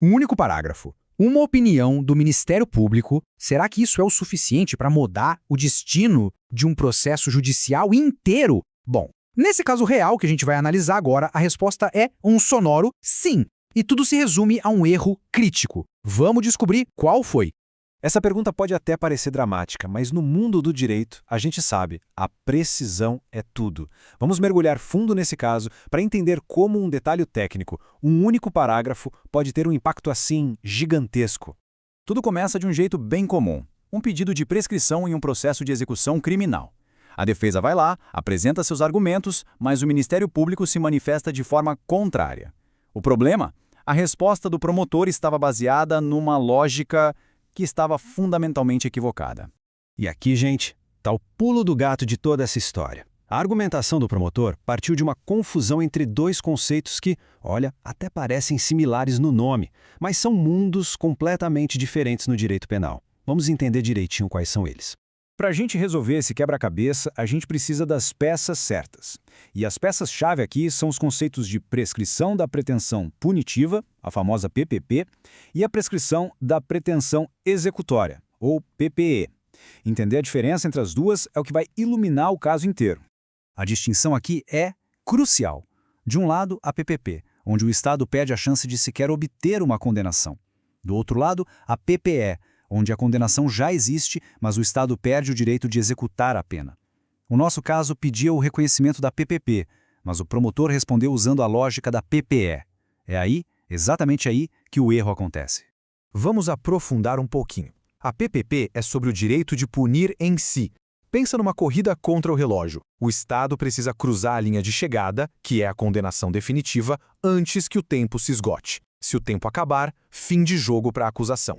Um único parágrafo. Uma opinião do Ministério Público, será que isso é o suficiente para mudar o destino de um processo judicial inteiro? Bom, nesse caso real que a gente vai analisar agora, a resposta é um sonoro sim. E tudo se resume a um erro crítico. Vamos descobrir qual foi. Essa pergunta pode até parecer dramática, mas no mundo do direito, a gente sabe, a precisão é tudo. Vamos mergulhar fundo nesse caso para entender como um detalhe técnico, um único parágrafo, pode ter um impacto assim gigantesco. Tudo começa de um jeito bem comum, um pedido de prescrição em um processo de execução criminal. A defesa vai lá, apresenta seus argumentos, mas o Ministério Público se manifesta de forma contrária. O problema? A resposta do promotor estava baseada numa lógica que estava fundamentalmente equivocada. E aqui, gente, está o pulo do gato de toda essa história. A argumentação do promotor partiu de uma confusão entre dois conceitos que, olha, até parecem similares no nome, mas são mundos completamente diferentes no direito penal. Vamos entender direitinho quais são eles. Para a gente resolver esse quebra-cabeça, a gente precisa das peças certas. E as peças-chave aqui são os conceitos de prescrição da pretensão punitiva, a famosa PPP, e a prescrição da pretensão executória, ou PPE. Entender a diferença entre as duas é o que vai iluminar o caso inteiro. A distinção aqui é crucial. De um lado, a PPP, onde o Estado perde a chance de sequer obter uma condenação. Do outro lado, a PPE, onde a condenação já existe, mas o Estado perde o direito de executar a pena. O nosso caso pedia o reconhecimento da PPP, mas o promotor respondeu usando a lógica da PPE. É aí, exatamente aí, que o erro acontece. Vamos aprofundar um pouquinho. A PPP é sobre o direito de punir em si. Pensa numa corrida contra o relógio. O Estado precisa cruzar a linha de chegada, que é a condenação definitiva, antes que o tempo se esgote. Se o tempo acabar, fim de jogo para a acusação.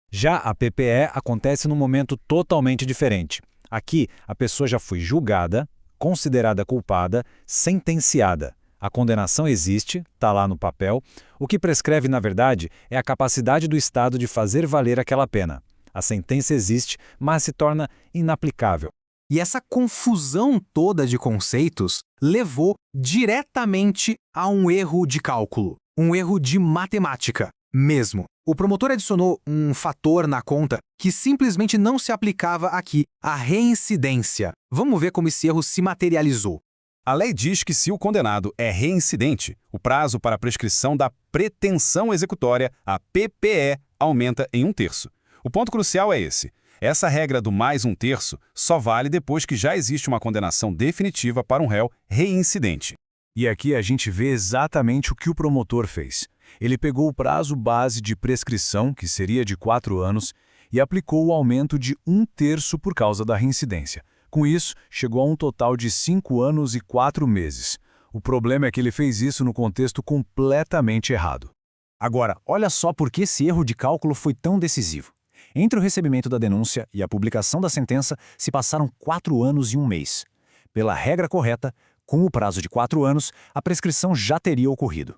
Já a PPE acontece num momento totalmente diferente. Aqui, a pessoa já foi julgada, considerada culpada, sentenciada. A condenação existe, está lá no papel. O que prescreve, na verdade, é a capacidade do Estado de fazer valer aquela pena. A sentença existe, mas se torna inaplicável. E essa confusão toda de conceitos levou diretamente a um erro de cálculo, um erro de matemática mesmo. O promotor adicionou um fator na conta que simplesmente não se aplicava aqui, a reincidência. Vamos ver como esse erro se materializou. A lei diz que se o condenado é reincidente, o prazo para a prescrição da pretensão executória, a PPE, aumenta em 1/3. O ponto crucial é esse. Essa regra do mais 1/3 só vale depois que já existe uma condenação definitiva para um réu reincidente. E aqui a gente vê exatamente o que o promotor fez. Ele pegou o prazo base de prescrição, que seria de 4 anos, e aplicou o aumento de 1/3 por causa da reincidência. Com isso, chegou a um total de 5 anos e 4 meses. O problema é que ele fez isso no contexto completamente errado. Agora, olha só por que esse erro de cálculo foi tão decisivo. Entre o recebimento da denúncia e a publicação da sentença, se passaram 4 anos e 1 mês. Pela regra correta, com o prazo de 4 anos, a prescrição já teria ocorrido.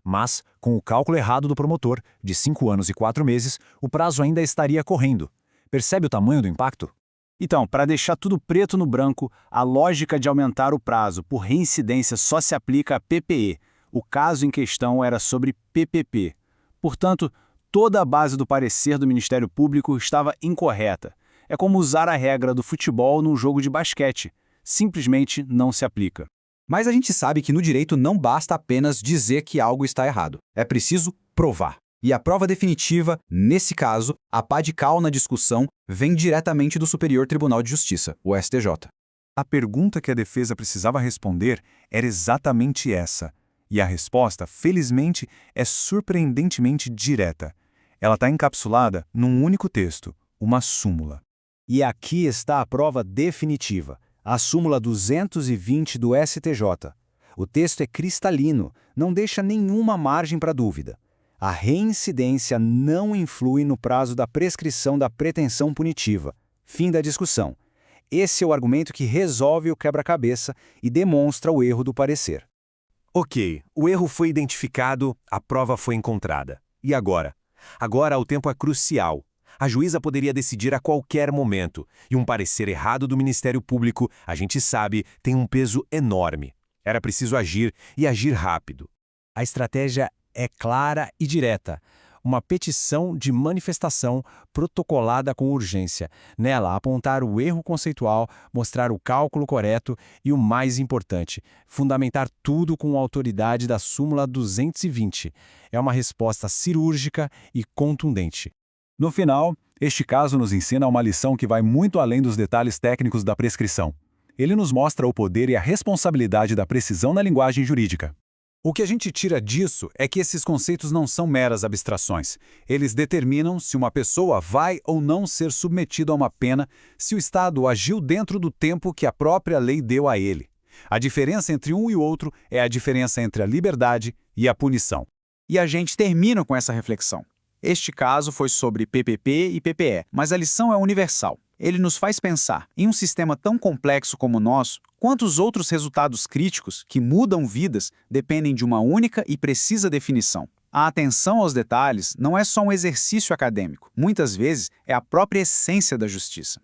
Mas, com o cálculo errado do promotor, de 5 anos e 4 meses, o prazo ainda estaria correndo. Percebe o tamanho do impacto? Então, para deixar tudo preto no branco, a lógica de aumentar o prazo por reincidência só se aplica a PPE. O caso em questão era sobre PPP. Portanto, toda a base do parecer do Ministério Público estava incorreta. É como usar a regra do futebol num jogo de basquete. Simplesmente não se aplica. Mas a gente sabe que no direito não basta apenas dizer que algo está errado. É preciso provar. E a prova definitiva, nesse caso, a pá de cal na discussão, vem diretamente do Superior Tribunal de Justiça, o STJ. A pergunta que a defesa precisava responder era exatamente essa. E a resposta, felizmente, é surpreendentemente direta. Ela está encapsulada num único texto, uma súmula. E aqui está a prova definitiva. A súmula 220 do STJ. O texto é cristalino, não deixa nenhuma margem para dúvida. A reincidência não influi no prazo da prescrição da pretensão punitiva. Fim da discussão. Esse é o argumento que resolve o quebra-cabeça e demonstra o erro do parecer. Ok, o erro foi identificado, a prova foi encontrada. E agora? Agora o tempo é crucial. A juíza poderia decidir a qualquer momento, e um parecer errado do Ministério Público, a gente sabe, tem um peso enorme. Era preciso agir, e agir rápido. A estratégia é clara e direta. uma petição de manifestação protocolada com urgência. Nela, apontar o erro conceitual, mostrar o cálculo correto e, o mais importante, fundamentar tudo com a autoridade da súmula 220. É uma resposta cirúrgica e contundente. No final, este caso nos ensina uma lição que vai muito além dos detalhes técnicos da prescrição. Ele nos mostra o poder e a responsabilidade da precisão na linguagem jurídica. O que a gente tira disso é que esses conceitos não são meras abstrações. Eles determinam se uma pessoa vai ou não ser submetida a uma pena se o Estado agiu dentro do tempo que a própria lei deu a ele. A diferença entre um e o outro é a diferença entre a liberdade e a punição. E a gente termina com essa reflexão. Este caso foi sobre PPP e PPE, mas a lição é universal. Ele nos faz pensar, em um sistema tão complexo como o nosso, quantos outros resultados críticos que mudam vidas dependem de uma única e precisa definição. A atenção aos detalhes não é só um exercício acadêmico, muitas vezes é a própria essência da justiça.